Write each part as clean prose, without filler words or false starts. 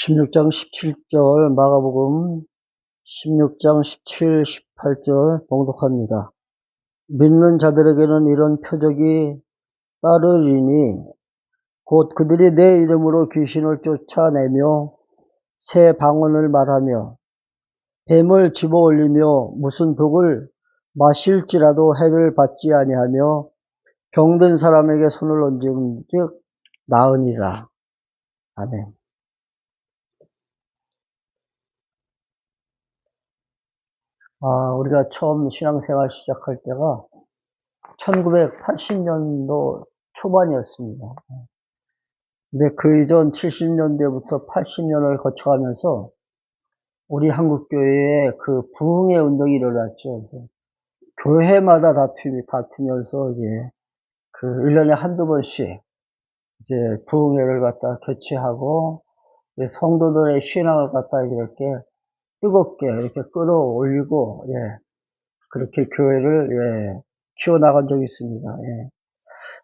16장 17절 마가복음 16장 17, 18절 봉독합니다. 믿는 자들에게는 이런 표적이 따르리니 곧 그들이 내 이름으로 귀신을 쫓아내며 새 방언을 말하며 뱀을 집어올리며 무슨 독을 마실지라도 해를 받지 아니하며 병든 사람에게 손을 얹은즉 나으니라. 아멘. 우리가 처음 신앙생활 시작할 때가 1980년도 초반이었습니다. 근데 그 이전 70년대부터 80년을 거쳐가면서 우리 한국교회에 그 부흥의 운동이 일어났죠. 교회마다 다투면서 이제 그 1년에 한두 번씩 이제 부흥회를 갖다 개최하고 성도들의 신앙을 갖다 이렇게 뜨겁게 이렇게 끌어올리고 그렇게 교회를 키워나간 적이 있습니다.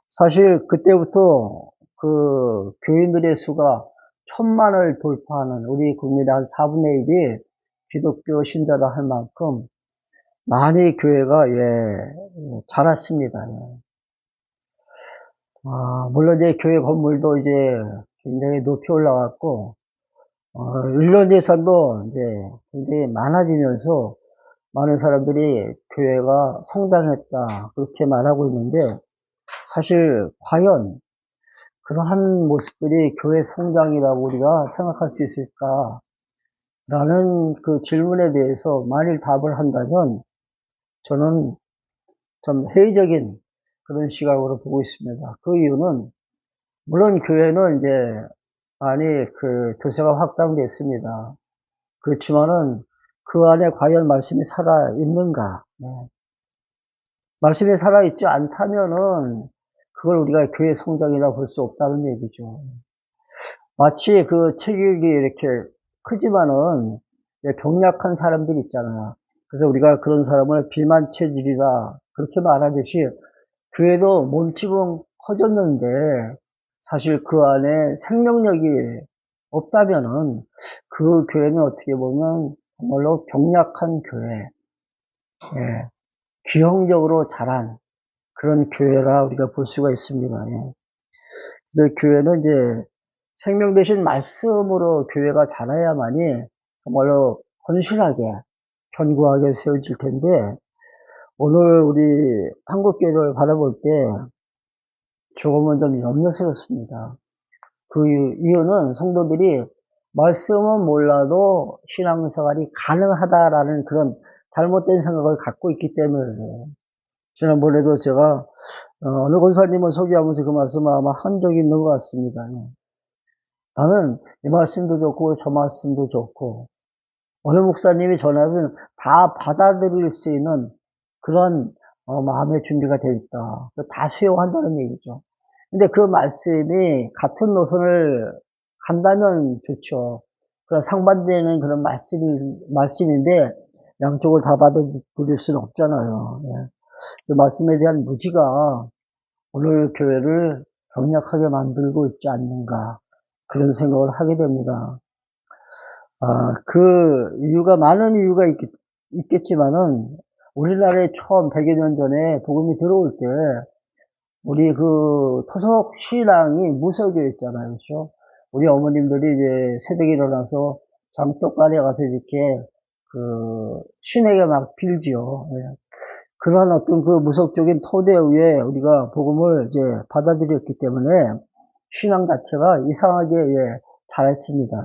사실 그때부터 그 교인들의 수가 1000만을 돌파하는 우리 국민의 한 4분의 1이 기독교 신자다 할 만큼 많이 교회가 자랐습니다. 물론 이제 교회 건물도 이제 굉장히 높이 올라갔고 1년 예산도 이제 굉장히 많아지면서 많은 사람들이 교회가 성장했다 그렇게 말하고 있는데 사실 과연 그러한 모습들이 교회 성장이라고 우리가 생각할 수 있을까? 라는 그 질문에 대해서 만일 답을 한다면 저는 좀 회의적인 그런 시각으로 보고 있습니다. 그 이유는 물론 교회는 이제 많이 그 교세가 확장됐습니다. 그렇지만은 그 안에 과연 말씀이 살아 있는가? 말씀이 살아 있지 않다면은 그걸 우리가 교회 성장이라고 볼 수 없다는 얘기죠. 마치 그 체격이 이렇게 크지만은 병약한 사람들 있잖아요. 그래서 우리가 그런 사람을 비만 체질이다 그렇게 말하듯이 교회도 몸집은 커졌는데 사실 그 안에 생명력이 없다면은 그 교회는 어떻게 보면 정말로 병약한 교회, 기형적으로 자란 그런 교회라 우리가 볼 수가 있습니다. 그래서 교회는 이제 생명 대신 말씀으로 교회가 자라야만이 정말로 건실하게, 견고하게 세워질 텐데, 오늘 우리 한국교회를 바라볼 때 조금은 좀 염려스럽습니다. 그 이유는 성도들이 말씀은 몰라도 신앙생활이 가능하다라는 그런 잘못된 생각을 갖고 있기 때문에 그래요. 지난번에도 제가 어느 권사님을 소개하면서 그 말씀을 아마 한 적이 있는 것 같습니다. 나는 이 말씀도 좋고 저 말씀도 좋고 어느 목사님이 전하든 다 받아들일 수 있는 그런 마음의 준비가 되어 있다. 다 수용한다는 얘기죠. 근데 그 말씀이 같은 노선을 간다면 좋죠. 그런 상반되는 그런 말씀인데 양쪽을 다 받아들일 수는 없잖아요. 그 말씀에 대한 무지가 오늘 교회를 병약하게 만들고 있지 않는가 그런 생각을 하게 됩니다. 그 이유가 많은 이유가 있겠지만은 우리나라에 처음 100여 년 전에 복음이 들어올 때 우리 그 토속 신앙이 무속이었잖아요. 그렇죠? 우리 어머님들이 이제 새벽에 일어나서 장독간에 가서 이렇게 그 신에게 막 빌지요. 그러한 어떤 그 무속적인 토대 위에 우리가 복음을 이제 받아들였기 때문에 신앙 자체가 이상하게 자랐습니다.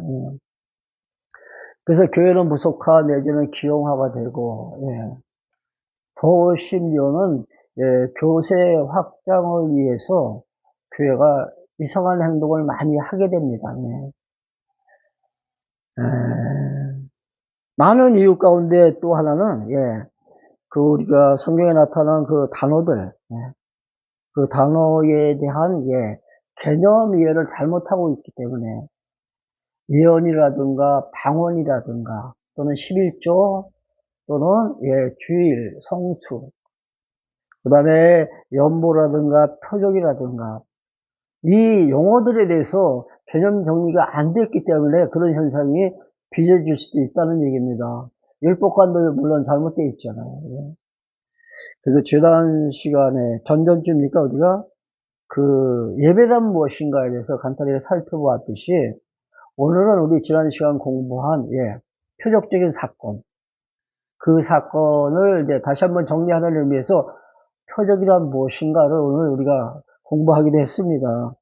그래서 교회는 무속화 내지는 기용화가 되고 더 심지어는 교세 확장을 위해서 교회가 이상한 행동을 많이 하게 됩니다. 많은 이유 가운데 또 하나는 그 우리가 성경에 나타난 그 단어들 그 단어에 대한 개념 이해를 잘못하고 있기 때문에 예언이라든가 방언이라든가 또는 11조 또는 주일, 성수 그 다음에 연보라든가 표적이라든가 이 용어들에 대해서 개념 정리가 안 됐기 때문에 그런 현상이 빚어질 수도 있다는 얘기입니다. 율법관도 물론 잘못되어 있잖아요. 예. 그래서 지난 시간에 전전주입니까 우리가 그 예배란 무엇인가에 대해서 간단히 살펴보았듯이 오늘은 우리 지난 시간 공부한 표적적인 사건, 그 사건을 이제 다시 한번 정리하는 의미에서 표적이란 무엇인가를 오늘 우리가 공부하기로 했습니다.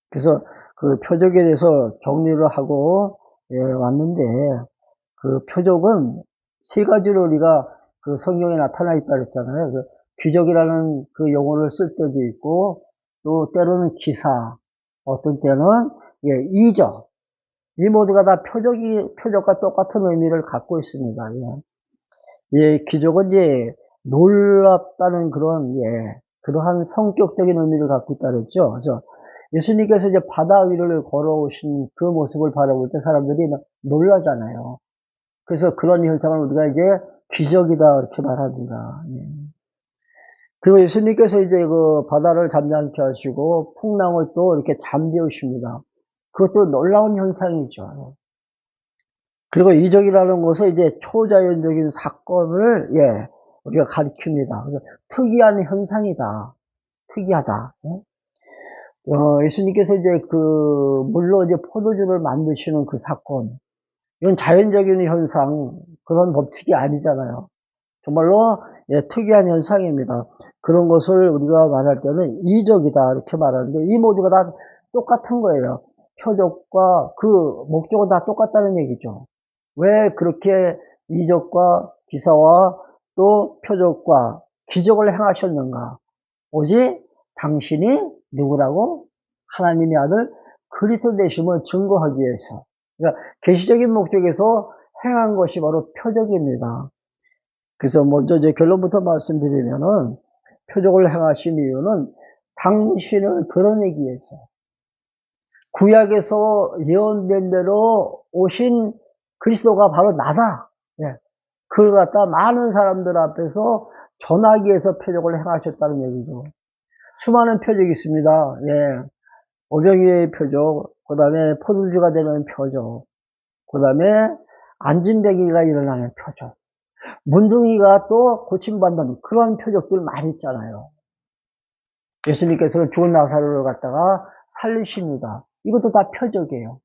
그래서 그 표적에 대해서 정리를 하고 왔는데 그 표적은 세 가지로 우리가 그 성경에 나타나 있다 그랬잖아요. 그 기적이라는 그 용어를 쓸 때도 있고 또 때로는 기사, 어떤 때는 이적, 이 모두가 다 표적과 똑같은 의미를 갖고 있습니다. 기적은 이제 놀랍다는 그런 그러한 성격적인 의미를 갖고 있다 그랬죠. 그래서 예수님께서 이제 바다 위를 걸어오신 그 모습을 바라볼 때 사람들이 막 놀라잖아요. 그래서 그런 현상을 우리가 이제 기적이다 이렇게 말합니다. 그리고 예수님께서 이제 그 바다를 잠잠케 하시고 풍랑을 또 이렇게 잠재우십니다. 그것도 놀라운 현상이죠. 그리고 이적이라는 것은 이제 초자연적인 사건을 우리가 가리킵니다. 그래서 특이한 현상이다. 특이하다. 예수님께서 이제 그 물로 이제 포도주를 만드시는 그 사건, 이건 자연적인 현상, 그런 법칙이 아니잖아요. 정말로 특이한 현상입니다. 그런 것을 우리가 말할 때는 이적이다 이렇게 말하는데 이 모두가 다 똑같은 거예요. 표적과 그 목적은 다 똑같다는 얘기죠. 왜 그렇게 이적과 기사와 또 표적과 기적을 행하셨는가? 오직 당신이 누구라고? 하나님의 아들 그리스도 되심을 증거하기 위해서. 그러니까 계시적인 목적에서 행한 것이 바로 표적입니다. 그래서 먼저 이제 결론부터 말씀드리면은 표적을 행하신 이유는 당신을 드러내기 위해서. 구약에서 예언된 대로 오신 그리스도가 바로 나다. 그걸 갖다 많은 사람들 앞에서 전하기 위해서 표적을 행하셨다는 얘기죠. 수많은 표적이 있습니다. 오병이의 표적, 그 다음에 포도주가 되는 표적, 그 다음에 안진뱅이가 일어나는 표적, 문둥이가 또 고침받는 그런 표적들 많이 있잖아요. 예수님께서는 죽은 나사로를 갖다가 살리십니다. 이것도 다 표적이에요.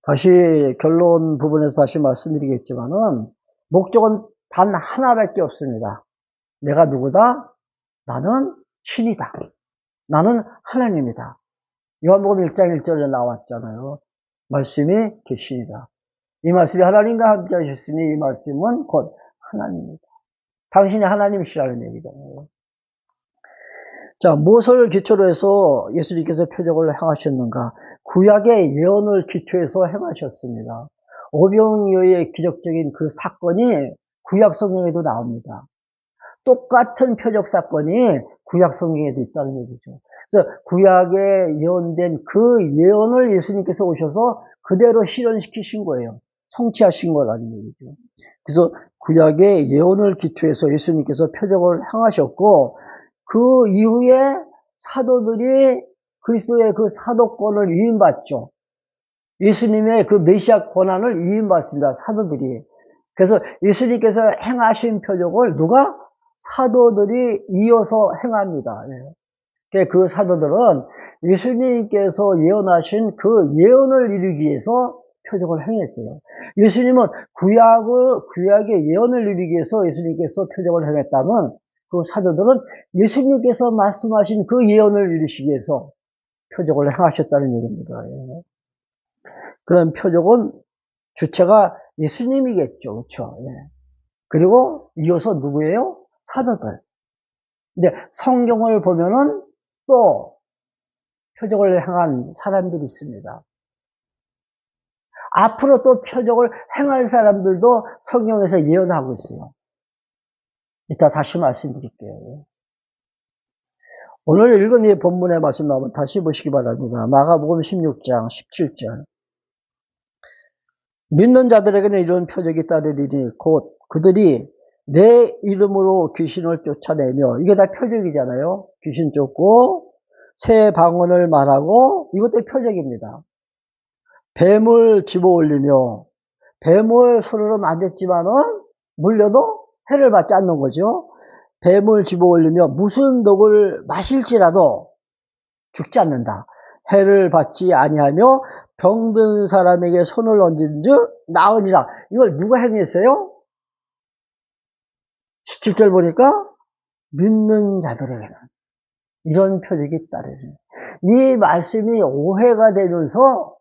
다시 결론 부분에서 다시 말씀드리겠지만은 목적은 단 하나밖에 없습니다. 내가 누구다? 나는 신이다. 나는 하나님이다. 요한복음 1장 1절에 나왔잖아요. 말씀이 계시니라. 이 말씀이 하나님과 함께 하셨으니 이 말씀은 곧 하나님입니다. 당신이 하나님이시라는 얘기잖아요. 자, 무엇을 기초로 해서 예수님께서 표적을 행하셨는가? 구약의 예언을 기초해서 행하셨습니다. 오병이어의 기적적인 그 사건이 구약 성경에도 나옵니다. 똑같은 표적 사건이 구약 성경에도 있다는 얘기죠. 그래서 구약에 예언된 그 예언을 예수님께서 오셔서 그대로 실현시키신 거예요. 성취하신 거라는 얘기죠. 그래서 구약의 예언을 기초해서 예수님께서 표적을 행하셨고 그 이후에 사도들이 그리스도의 그 사도권을 위임받죠. 예수님의 그 메시아 권한을 위임받습니다. 사도들이. 그래서 예수님께서 행하신 표적을 누가? 사도들이 이어서 행합니다. 그 사도들은 예수님께서 예언하신 그 예언을 이루기 위해서 표적을 행했어요. 예수님은 구약의 예언을 이루기 위해서 예수님께서 표적을 행했다면 그 사도들은 예수님께서 말씀하신 그 예언을 이루시기 위해서 표적을 행하셨다는 얘기입니다. 그런 표적은 주체가 예수님이겠죠. 그렇죠? 그리고 이어서 누구예요? 사도들. 근데 성경을 보면은 또 표적을 행한 사람들이 있습니다. 앞으로 또 표적을 행할 사람들도 성경에서 예언하고 있어요. 이따 다시 말씀드릴게요. 오늘 읽은 이 본문의 말씀 나오면 다시 보시기 바랍니다. 마가복음 16장 17절. 믿는 자들에게는 이런 표적이 따르리니 곧 그들이 내 이름으로 귀신을 쫓아내며, 이게 다 표적이잖아요. 귀신 쫓고 새 방언을 말하고, 이것도 표적입니다. 뱀을 집어올리며, 뱀을 손으로 만졌지만은 물려도 해를 받지 않는 거죠. 뱀을 집어올리며 무슨 독을 마실지라도 죽지 않는다. 해를 받지 아니하며 병든 사람에게 손을 얹은 즉 나으리라. 이걸 누가 행했어요? 17절 보니까 믿는 자들에게는 이런 표적이 따르는. 이 말씀이 오해가 되면서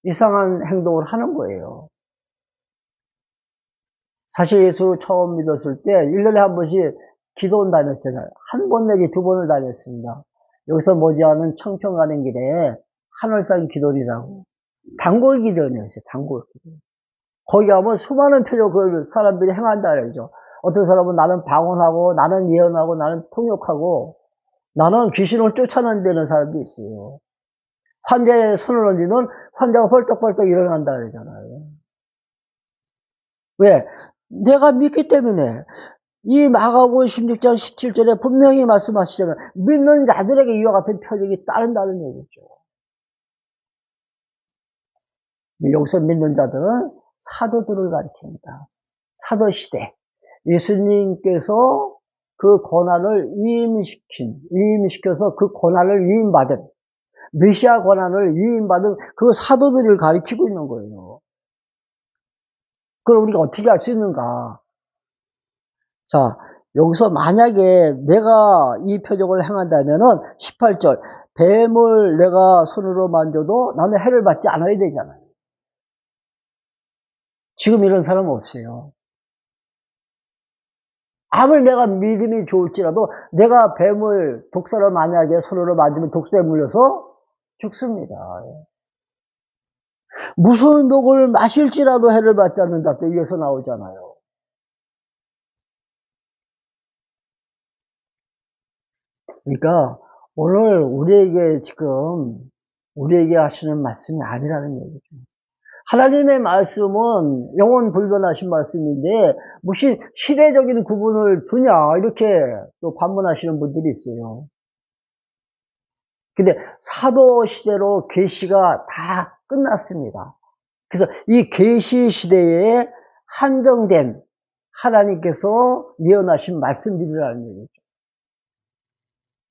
이상한 행동을 하는 거예요. 사실 예수 처음 믿었을 때 1년에 한 번씩 기도원 다녔잖아요. 한 번 내지 두 번을 다녔습니다. 여기서 머지않은 청평 가는 길에 하늘산 기도리라고 단골 기도원이었어요. 단골 기도원. 거기 가면 수많은 표적을 사람들이 행한다 그러죠. 어떤 사람은 나는 방언하고 나는 예언하고 나는 통역하고 나는 귀신을 쫓아낸다는 사람도 있어요. 환자의 손을 얹으면 환자가 벌떡벌떡 일어난다 그러잖아요. 왜? 내가 믿기 때문에. 이 마가복음 16장 17절에 분명히 말씀하시잖아요. 믿는 자들에게 이와 같은 표적이 따른다는 얘기죠. 여기서 믿는 자들은 사도들을 가리킵니다. 사도시대. 예수님께서 그 고난을 위임시켜서 그 고난을 위임받은, 메시아 고난을 위임받은 그 사도들을 가리키고 있는 거예요. 그걸 우리가 어떻게 알 수 있는가? 자, 여기서 만약에 내가 이 표적을 행한다면은 18절, 뱀을 내가 손으로 만져도 나는 해를 받지 않아야 되잖아요. 지금 이런 사람은 없어요. 아무리 내가 믿음이 좋을지라도 내가 뱀을, 독사를 만약에 손으로 만지면 독사에 물려서 죽습니다. 무슨 독을 마실지라도 해를 받지 않는다. 또 여기서 나오잖아요. 그러니까 오늘 우리에게 하시는 말씀이 아니라는 얘기죠. 하나님의 말씀은 영원 불변하신 말씀인데 무슨 시대적인 구분을 두냐 이렇게 또 반문하시는 분들이 있어요. 근데 사도 시대로 계시가 다 끝났습니다. 그래서 이 계시 시대에 한정된 하나님께서 예언하신 말씀들이라는 얘기죠.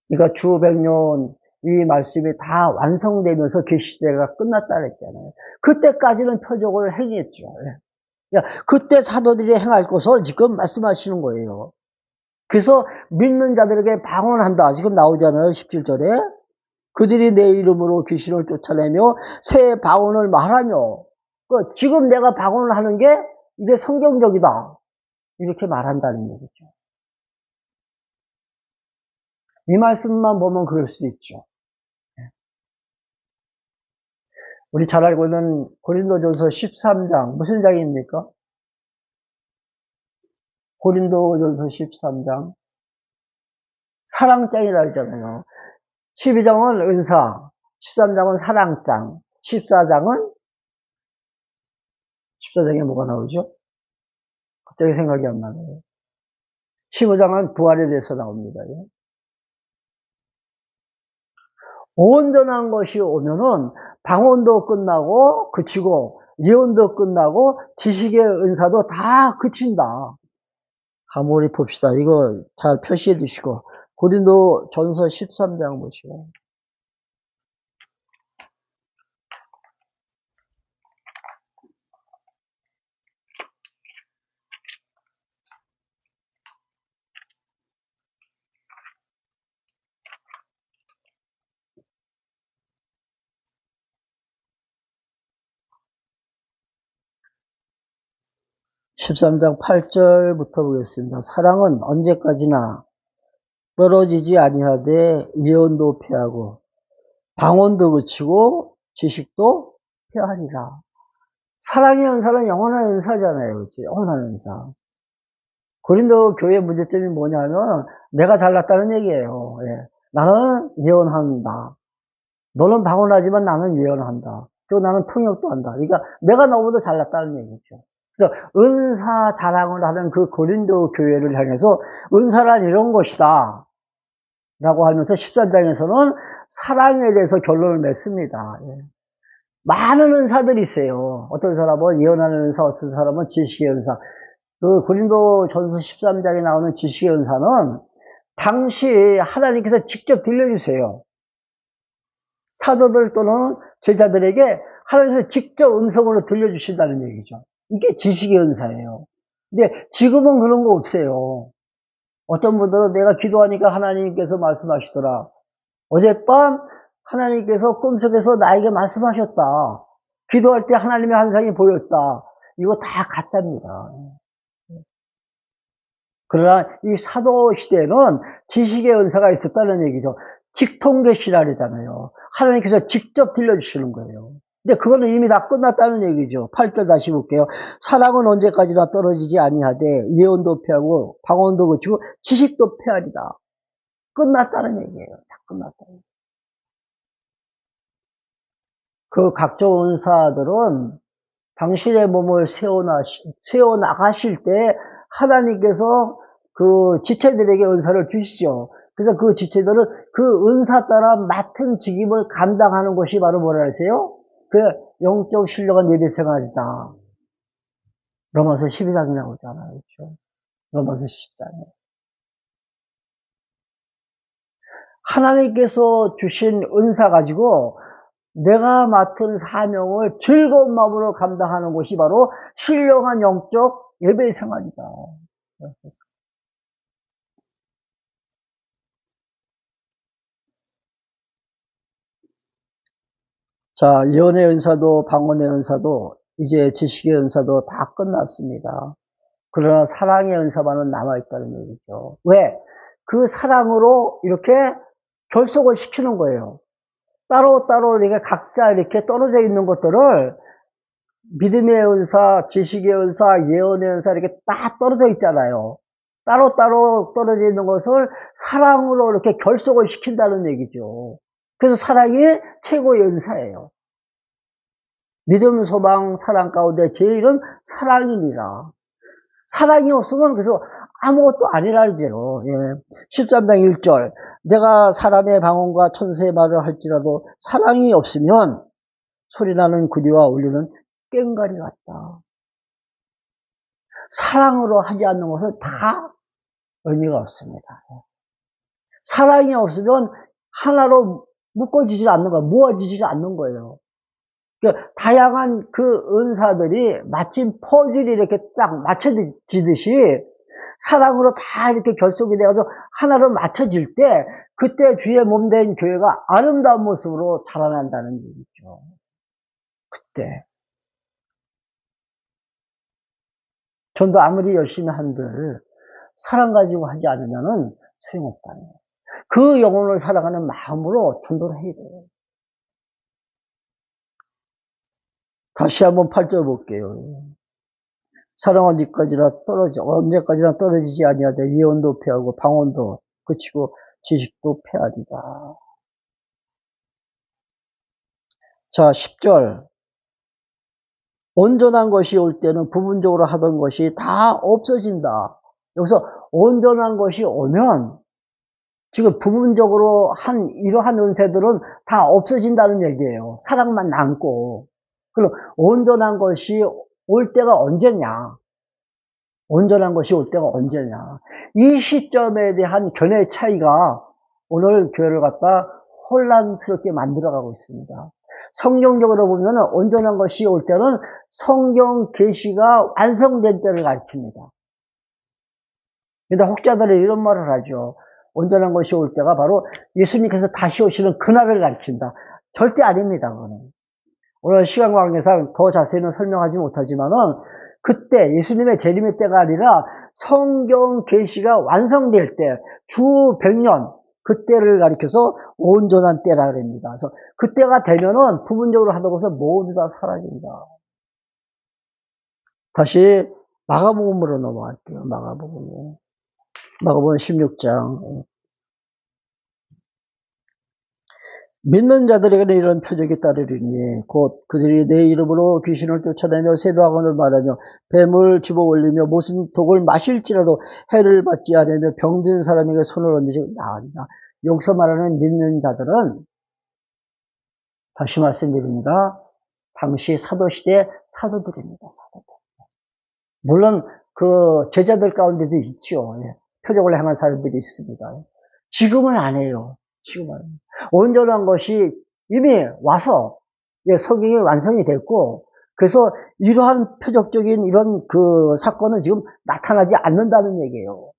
그러니까 주 100년 이 말씀이 다 완성되면서 계시대가 끝났다 그랬잖아요. 그때까지는 표적을 행했죠. 그러니까 그때 사도들이 행할 것을 지금 말씀하시는 거예요. 그래서 믿는 자들에게 방언한다. 지금 나오잖아요. 17절에. 그들이 내 이름으로 귀신을 쫓아내며 새 방언을 말하며 지금 내가 방언을 하는 게 이게 성경적이다. 이렇게 말한다는 얘기죠. 이 말씀만 보면 그럴 수도 있죠. 우리 잘 알고 있는 고린도전서 13장 무슨 장입니까? 고린도전서 13장 사랑장이라 하잖아요. 12장은 은사, 13장은 사랑장, 14장에 뭐가 나오죠? 갑자기 생각이 안 나네요. 15장은 부활에 대해서 나옵니다. 온전한 것이 오면은 방언도 끝나고 그치고 예언도 끝나고 지식의 은사도 다 그친다. 한번 우리 봅시다. 이거 잘 표시해 두시고 고린도 전서 13장 보시고 13장 8절부터 보겠습니다. 사랑은 언제까지나 떨어지지 아니하되 예언도 패하고 방언도 그치고 지식도 패하리라. 사랑의 은사는 영원한 은사잖아요. 그렇지? 영원한 은사. 고린도 교회 문제점이 뭐냐면 내가 잘났다는 얘기예요. 예. 나는 예언한다. 너는 방언하지만 나는 예언한다. 또 나는 통역도 한다. 그러니까 내가 너보다 잘났다는 얘기죠. 그래서 은사 자랑을 하는 그 고린도 교회를 향해서 은사란 이런 것이다. 라고 하면서 13장에서는 사랑에 대해서 결론을 맺습니다. 예. 많은 은사들이 있어요. 어떤 사람은 예언하는 은사, 어떤 사람은 지식의 은사. 그 고린도 전서 13장에 나오는 지식의 은사는 당시 하나님께서 직접 들려주세요. 사도들 또는 제자들에게 하나님께서 직접 음성으로 들려주신다는 얘기죠. 이게 지식의 은사예요. 근데 지금은 그런 거 없어요. 어떤 분들은 내가 기도하니까 하나님께서 말씀하시더라. 어젯밤 하나님께서 꿈속에서 나에게 말씀하셨다. 기도할 때 하나님의 환상이 보였다. 이거 다 가짜입니다. 그러나 이 사도 시대에는 지식의 은사가 있었다는 얘기죠. 직통계시라 그러잖아요. 하나님께서 직접 들려주시는 거예요. 근데 그거는 이미 다 끝났다는 얘기죠. 8절 다시 볼게요. 사랑은 언제까지나 떨어지지 아니하되 예언도 패하고 방언도 그치고 지식도 패하리다. 끝났다는 얘기예요. 다 끝났다는 얘기예요. 그 각종 은사들은 당신의 몸을 세워나가실 때 하나님께서 그 지체들에게 은사를 주시죠. 그래서 그 지체들은 그 은사 따라 맡은 직임을 감당하는 것이 바로 뭐라 하세요? 그 영적 신령한 예배 생활이다. 로마서 12장에 나오잖아요. 그렇죠? 로마서 10장에. 하나님께서 주신 은사 가지고 내가 맡은 사명을 즐거운 마음으로 감당하는 것이 바로 신령한 영적 예배 생활이다. 자, 예언의 은사도 방언의 은사도 이제 지식의 은사도 다 끝났습니다. 그러나 사랑의 은사만은 남아있다는 얘기죠. 왜? 그 사랑으로 이렇게 결속을 시키는 거예요. 따로따로 이렇게 각자 이렇게 떨어져 있는 것들을 믿음의 은사, 지식의 은사, 예언의 은사 이렇게 딱 떨어져 있잖아요. 따로따로 떨어져 있는 것을 사랑으로 이렇게 결속을 시킨다는 얘기죠. 그래서 사랑이 최고의 은사예요. 믿음, 소망, 사랑 가운데 제일은 사랑이니라. 사랑이 없으면 그래서 아무것도 아니랄지로. 예. 13장 1절 내가 사람의 방언과 천사의 말을 할지라도 사랑이 없으면 소리나는 구리와 울리는 꽹과리 같다. 사랑으로 하지 않는 것은 다 의미가 없습니다. 사랑이 없으면 하나로 묶어지지 않는 거예요. 모아지지 않는 거예요. 그러니까 다양한 그 은사들이 마침 퍼즐이 이렇게 쫙 맞춰지듯이 사랑으로 다 이렇게 결속이 돼가지고 하나로 맞춰질 때 그때 주의 몸된 교회가 아름다운 모습으로 자라난다는 얘기죠. 그때. 전도 아무리 열심히 한들 사랑 가지고 하지 않으면은 소용없다는 거예요. 그 영혼을 사랑하는 마음으로 전도를 해야 돼요. 다시 한번 8절 볼게요. 사랑은 언제까지나 떨어지지 아니하되 예언도 패하고 방언도 그치고 지식도 패하리다. 자, 10절. 온전한 것이 올 때는 부분적으로 하던 것이 다 없어진다. 여기서 온전한 것이 오면 지금 부분적으로 한 이러한 은사들은 다 없어진다는 얘기예요. 사랑만 남고. 그럼 온전한 것이 올 때가 언제냐? 온전한 것이 올 때가 언제냐? 이 시점에 대한 견해의 차이가 오늘 교회를 갖다 혼란스럽게 만들어가고 있습니다. 성경적으로 보면 온전한 것이 올 때는 성경 계시가 완성된 때를 가리킵니다. 그런데 혹자들은 이런 말을 하죠. 온전한 것이 올 때가 바로 예수님께서 다시 오시는 그날을 가리킨다. 절대 아닙니다. 그거는. 오늘 시간 관계상 더 자세히는 설명하지 못하지만은 그때 예수님의 재림의 때가 아니라 성경 계시가 완성될 때 주 100년 그때를 가리켜서 온전한 때라 그럽니다. 그래서 그때가 되면은 부분적으로 하던 것은 모두 다 사라진다. 다시 마가복음으로 넘어갈게요. 마가복음 16장. 믿는 자들에게는 이런 표적이 따르리니 곧 그들이 내 이름으로 귀신을 쫓아내며 새로학원을 말하며 뱀을 집어올리며 무슨 독을 마실지라도 해를 받지 않으며 병든 사람에게 손을 얹으며 나으리라. 여기서 말하는 믿는 자들은 다시 말씀드립니다. 당시 사도시대 사도들입니다. 사도들. 물론 그 제자들 가운데도 있죠. 예. 표적을 행한 사람들이 있습니다. 지금은 안 해요. 지금은. 온전한 것이 이미 와서 예, 성경이 완성이 됐고 그래서 이러한 표적적인 이런 그 사건은 지금 나타나지 않는다는 얘기예요.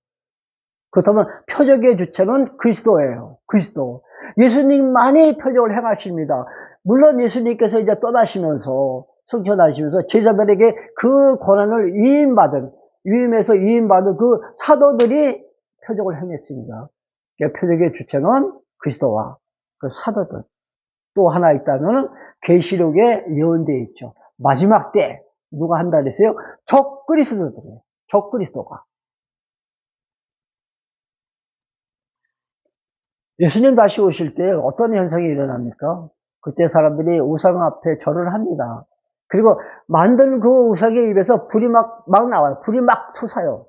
그렇다면 표적의 주체는 그리스도예요. 그리스도. 예수님만이 표적을 행하십니다. 물론 예수님께서 이제 떠나시면서 승천하시면서 제자들에게 그 권한을 위임해서 위임받은 그 사도들이 표적을 행했습니다. 표적의 주체는 그리스도와 그 사도들. 또 하나 있다면 계시록에 예언되어 있죠. 마지막 때 누가 한다 그랬어요? 적그리스도들이에요. 적그리스도가. 예수님 다시 오실 때 어떤 현상이 일어납니까? 그때 사람들이 우상 앞에 절을 합니다. 그리고 만든 그 우상의 입에서 불이 막 나와요. 불이 막 솟아요.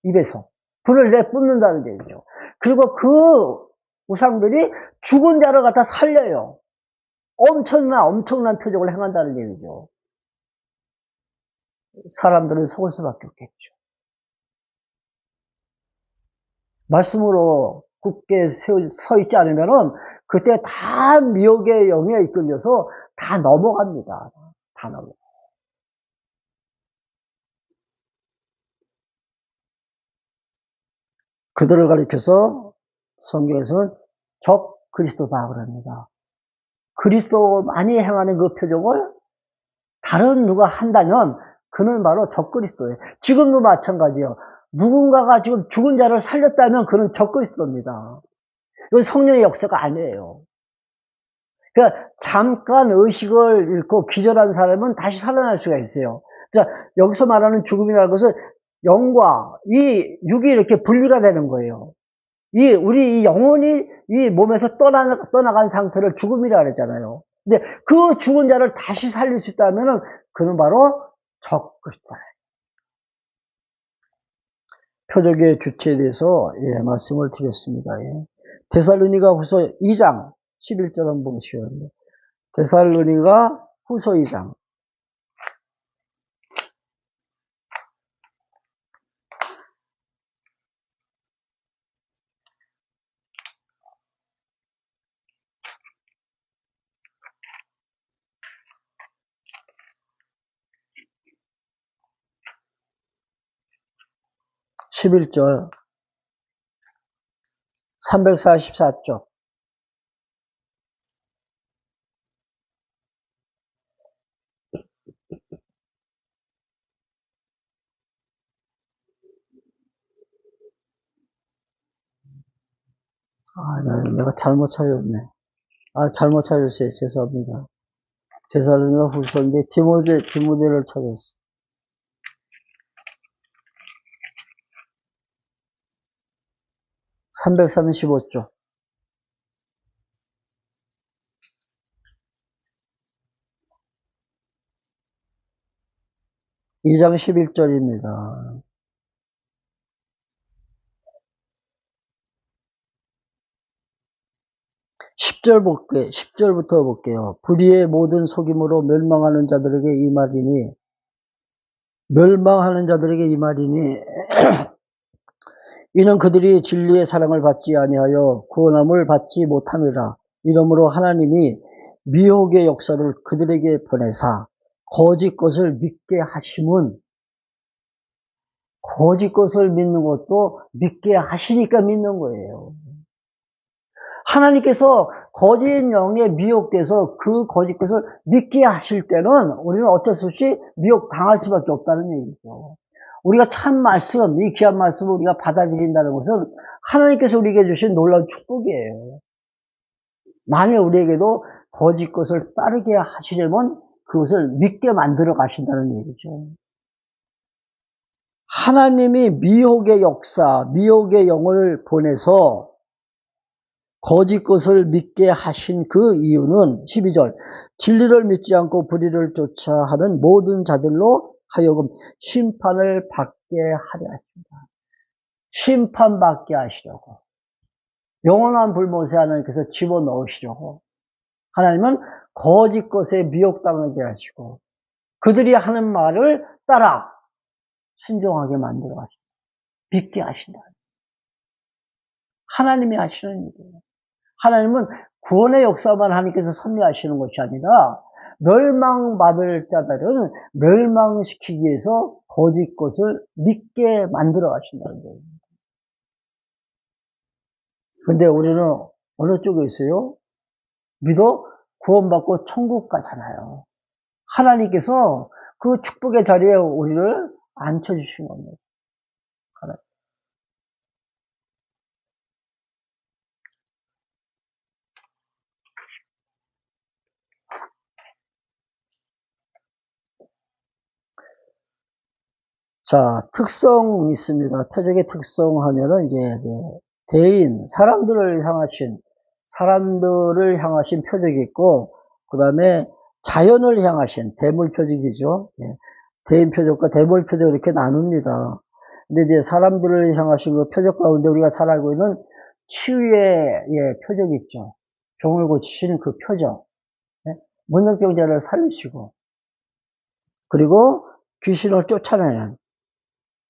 입에서. 불을 내뿜는다는 얘기죠. 그리고 그 우상들이 죽은 자를 갖다 살려요. 엄청난 표적을 행한다는 얘기죠. 사람들은 속을 수밖에 없겠죠. 말씀으로 굳게 서 있지 않으면은 그때 다 미혹의 영에 이끌려서 다 넘어갑니다. 다 넘어가요. 그들을 가리켜서 성경에서는 적 그리스도다 그럽니다. 그리스도만이 행하는 그 표적을 다른 누가 한다면 그는 바로 적 그리스도예요. 지금도 마찬가지예요. 누군가가 지금 죽은 자를 살렸다면 그는 적 그리스도입니다. 이건 성령의 역사가 아니에요. 그러니까 잠깐 의식을 잃고 기절한 사람은 다시 살아날 수가 있어요. 자, 여기서 말하는 죽음이라는 것은 영과 이 육이 이렇게 분리가 되는 거예요. 우리 이 영혼이 이 몸에서 떠나간 상태를 죽음이라 그랬잖아요. 근데 그 죽은 자를 다시 살릴 수 있다면은 그는 바로 적그리스도예요. 표적의 주체에 대해서 예, 말씀을 드렸습니다. 예. 데살로니가 후서 2장 11절 한번 보시죠. 데살로니가 후서 2장 11절 344쪽 내가 잘못 찾았네. 잘못 찾았어요. 죄송합니다. 데살로니가 후서인데 디모데를 찾았어. 335쪽 2장 11절입니다. 10절부터 볼게요. 불의의 모든 속임으로 멸망하는 자들에게 이 말이니 이는 그들이 진리의 사랑을 받지 아니하여 구원함을 받지 못함이라. 이러므로 하나님이 미혹의 역사를 그들에게 보내사 거짓 것을 믿게 하심은 거짓 것을 믿는 것도 믿게 하시니까 믿는 거예요. 하나님께서 거짓 영에 미혹돼서 그 거짓 것을 믿게 하실 때는 우리는 어쩔 수 없이 미혹당할 수밖에 없다는 얘기죠. 우리가 참 말씀, 이 귀한 말씀을 우리가 받아들인다는 것은 하나님께서 우리에게 주신 놀라운 축복이에요. 만일 우리에게도 거짓 것을 따르게 하시려면 그것을 믿게 만들어 가신다는 얘기죠. 하나님이 미혹의 역사, 미혹의 영을 보내서 거짓 것을 믿게 하신 그 이유는 12절 진리를 믿지 않고 불의를 쫓아 하는 모든 자들로 하여금 심판을 받게 하려 하십니다. 심판받게 하시려고. 영원한 불못에 하나님께서 집어넣으시려고, 하나님은 거짓 것에 미혹당하게 하시고 그들이 하는 말을 따라 순종하게 만들어 하신다. 믿게 하신다. 하나님이 하시는 일이에요. 하나님은 구원의 역사만 하나님께서 섭리하시는 것이 아니라 멸망받을 자들은 멸망시키기 위해서 거짓 것을 믿게 만들어 가신다는 거예요. 근데 우리는 어느 쪽에 있어요? 믿어 구원받고 천국 가잖아요. 하나님께서 그 축복의 자리에 우리를 앉혀주신 겁니다. 자, 특성 있습니다. 표적의 특성 하면은 이제 대인, 사람들을 향하신 표적이 있고, 그 다음에 자연을 향하신 대물 표적이죠. 예. 대인 표적과 대물 표적 이렇게 나눕니다. 근데 이제 사람들을 향하신 그 표적 가운데 우리가 잘 알고 있는 치유의 표적이 있죠. 병을 고치신 그 표적. 예. 문둥병자를 살리시고, 그리고 귀신을 쫓아내는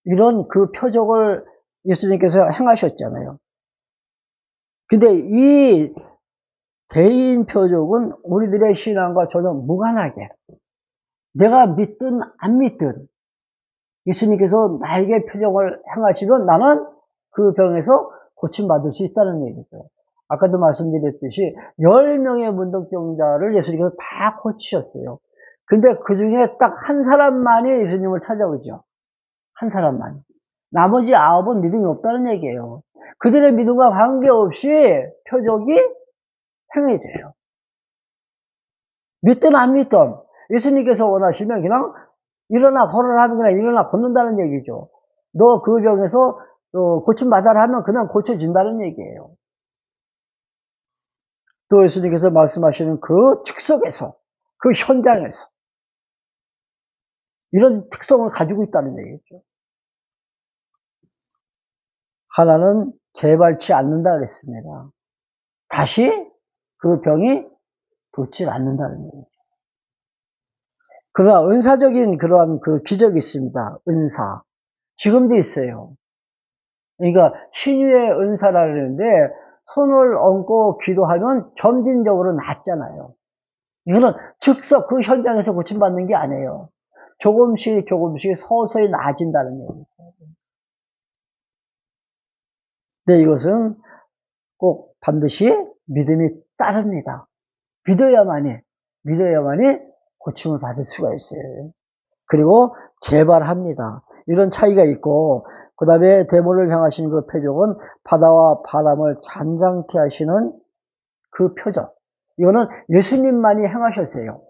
이런 그 표적을 예수님께서 행하셨잖아요. 근데 이 대인 표적은 우리들의 신앙과 전혀 무관하게 내가 믿든 안 믿든 예수님께서 나에게 표적을 행하시면 나는 그 병에서 고침받을 수 있다는 얘기죠. 아까도 말씀드렸듯이 10명의 문둥병자를 예수님께서 다 고치셨어요. 근데 그 중에 딱 한 사람만이 예수님을 찾아오죠. 한 사람만. 나머지 9은 믿음이 없다는 얘기예요. 그들의 믿음과 관계없이 표적이 행해져요. 믿든 안 믿든 예수님께서 원하시면 그냥 일어나 걸어라 하면 그냥 일어나 걷는다는 얘기죠. 너 그 병에서 고침받아라 하면 그냥 고쳐진다는 얘기예요. 또 예수님께서 말씀하시는 그 즉석에서, 그 현장에서 이런 특성을 가지고 있다는 얘기죠. 하나는 재발치 않는다 그랬습니다. 다시 그 병이 돋질 않는다는 얘기죠. 그러나 은사적인 그러한 그 기적이 있습니다. 은사. 지금도 있어요. 그러니까 신유의 은사라 그러는데 손을 얹고 기도하면 점진적으로 낫잖아요. 이거는 즉석 그 현장에서 고침받는 게 아니에요. 조금씩 서서히 나아진다는 얘기죠. 근데 이것은 꼭 반드시 믿음이 따릅니다. 믿어야만이 고침을 받을 수가 있어요. 그리고 재발합니다. 이런 차이가 있고, 그 다음에 대물을 향하신 그 표적은 바다와 바람을 잔잔케 하시는 그 표적. 이거는 예수님만이 행하셨어요.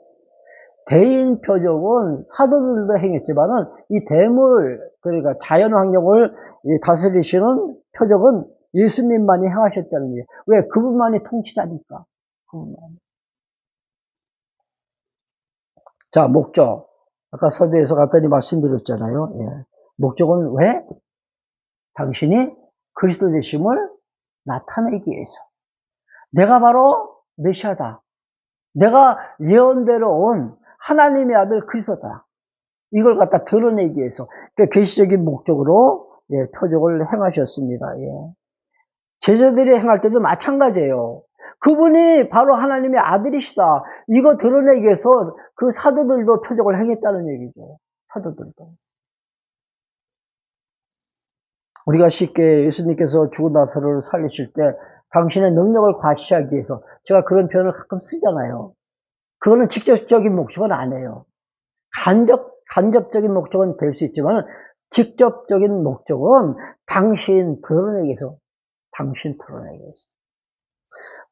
대인 표적은 사도들도 행했지만은 이 대물, 그러니까 자연 환경을 다스리시는 표적은 예수님만이 행하셨다는 거예요. 왜? 그분만이 통치자니까. 그분만이. 자, 목적. 아까 서두에서 간단히 말씀드렸잖아요. 예. 목적은 왜? 당신이 그리스도 되심을 나타내기 위해서. 내가 바로 메시아다. 내가 예언대로 온 하나님의 아들 그리스도다. 이걸 갖다 드러내기 위해서. 그러니까 계시적인 목적으로 표적을 행하셨습니다. 예. 제자들이 행할 때도 마찬가지예요. 그분이 바로 하나님의 아들이시다. 이거 드러내기 위해서 그 사도들도 표적을 행했다는 얘기죠. 사도들도. 우리가 쉽게 예수님께서 죽은 나사로를 살리실 때 당신의 능력을 과시하기 위해서 제가 그런 표현을 가끔 쓰잖아요. 그거는 직접적인 목적은 아니에요. 간접적인 목적은 될 수 있지만 직접적인 목적은 당신 드러내기 위해서.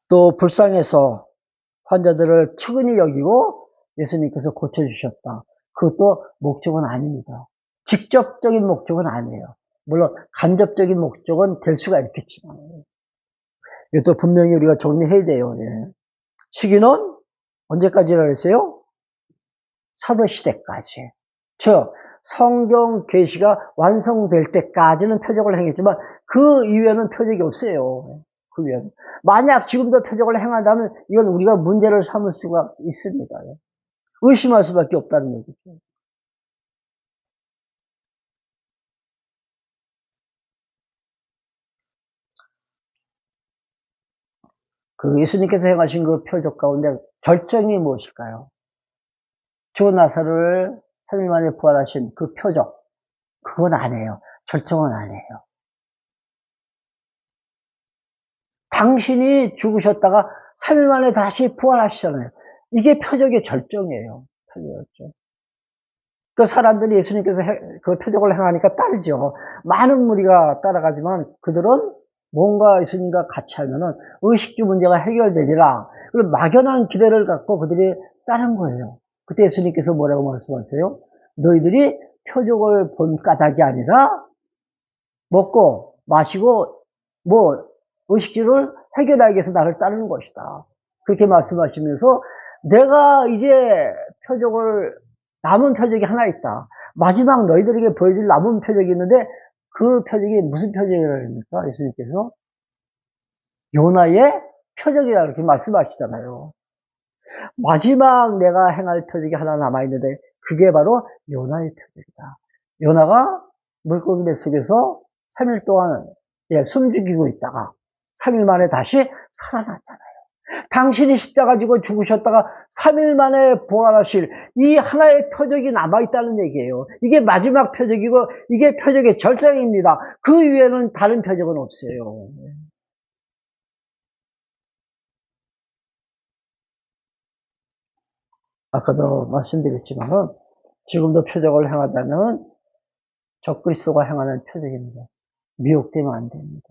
또 불쌍해서 환자들을 측은히 여기고 예수님께서 고쳐주셨다. 그것도 목적은 아닙니다. 직접적인 목적은 아니에요. 물론 간접적인 목적은 될 수가 있겠지만 이것도 분명히 우리가 정리해야 돼요. 예. 시기는 언제까지라 했어요? 사도시대까지. 즉 성경 계시가 완성될 때까지는 표적을 행했지만 그 이후에는 표적이 없어요. 그 위에는. 만약 지금도 표적을 행한다면 이건 우리가 문제를 삼을 수가 있습니다. 의심할 수밖에 없다는 얘기죠. 그 예수님께서 행하신 그 표적 가운데 결정이 무엇일까요? 죽은 나사로를 3일 만에 부활하신 그 표적. 그건 아니에요. 결정은 아니에요. 당신이 죽으셨다가 3일 만에 다시 부활하시잖아요. 이게 표적의 결정이에요. 표적이었죠. 그 사람들이 예수님께서 그 표적을 행하니까 따르죠. 많은 무리가 따라가지만 그들은 뭔가 예수님과 같이 하면은 의식주 문제가 해결되리라. 그리고 막연한 기대를 갖고 그들이 따른 거예요. 그때 예수님께서 뭐라고 말씀하세요? 너희들이 표적을 본 까닭이 아니라 먹고 마시고 뭐 의식주를 해결하기 위해서 나를 따르는 것이다. 그렇게 말씀하시면서 내가 이제 남은 표적이 하나 있다. 마지막 너희들에게 보여줄 남은 표적이 있는데 그 표적이 무슨 표적이랍니까? 예수님께서 요나의 표적이라 이렇게 말씀하시잖아요. 마지막 내가 행할 표적이 하나 남아있는데 그게 바로 요나의 표적이다. 요나가 물고기 뱃속에서 3일 동안 숨죽이고 있다가 3일 만에 다시 살아났잖아요. 당신이 십자가 지고 죽으셨다가 3일 만에 부활하실 이 하나의 표적이 남아있다는 얘기예요. 이게 마지막 표적이고 이게 표적의 절정입니다. 그 위에는 다른 표적은 없어요. 아까도 말씀드렸지만 지금도 표적을 행하다면 적그리스도가 행하는 표적입니다. 미혹되면 안 됩니다.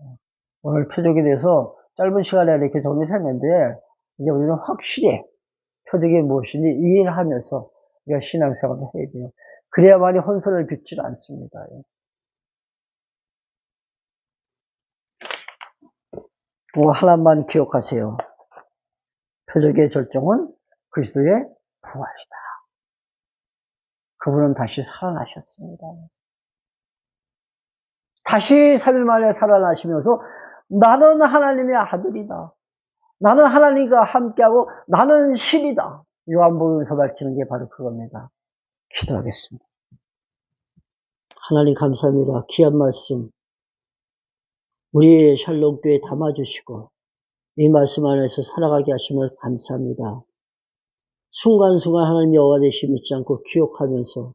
오늘 표적에 대해서 짧은 시간에 이렇게 정리를 했는데 이제 우리는 확실히 표적이 무엇인지 이해를 하면서 우리가 신앙생활을 해야 돼요. 그래야만이 혼선을 빚지 않습니다. 뭐 하나만 기억하세요. 표적의 절정은 그리스도의 부활이다. 그분은 다시 살아나셨습니다. 다시 3일 만에 살아나시면서 나는 하나님의 아들이다. 나는 하나님과 함께하고 나는 신이다. 요한복음에서 밝히는 게 바로 그겁니다. 기도하겠습니다. 하나님 감사합니다. 귀한 말씀 우리의 샬롬교회에 담아주시고 이 말씀 안에서 살아가게 하심을 감사합니다. 순간순간 하나님 여호와 되심 잊지 않고 기억하면서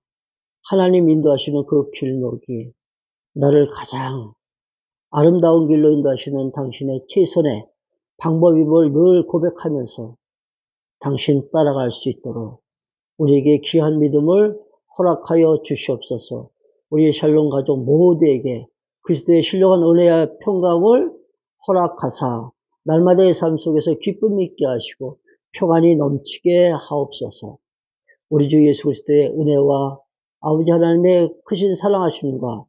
하나님 인도하시는 그 길목이 나를 가장 아름다운 길로 인도하시는 당신의 최선의 방법임을 늘 고백하면서 당신 따라갈 수 있도록 우리에게 귀한 믿음을 허락하여 주시옵소서. 우리의 샬롬 가족 모두에게 그리스도의 신령한 은혜와 평강을 허락하사 날마다의 삶 속에서 기쁨이 있게 하시고 평안이 넘치게 하옵소서. 우리 주 예수 그리스도의 은혜와 아버지 하나님의 크신 사랑하심과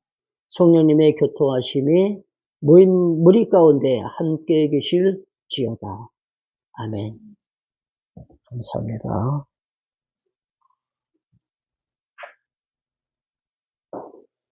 성령님의 교통하심이 무리 가운데 함께 계실지어다. 아멘. 감사합니다.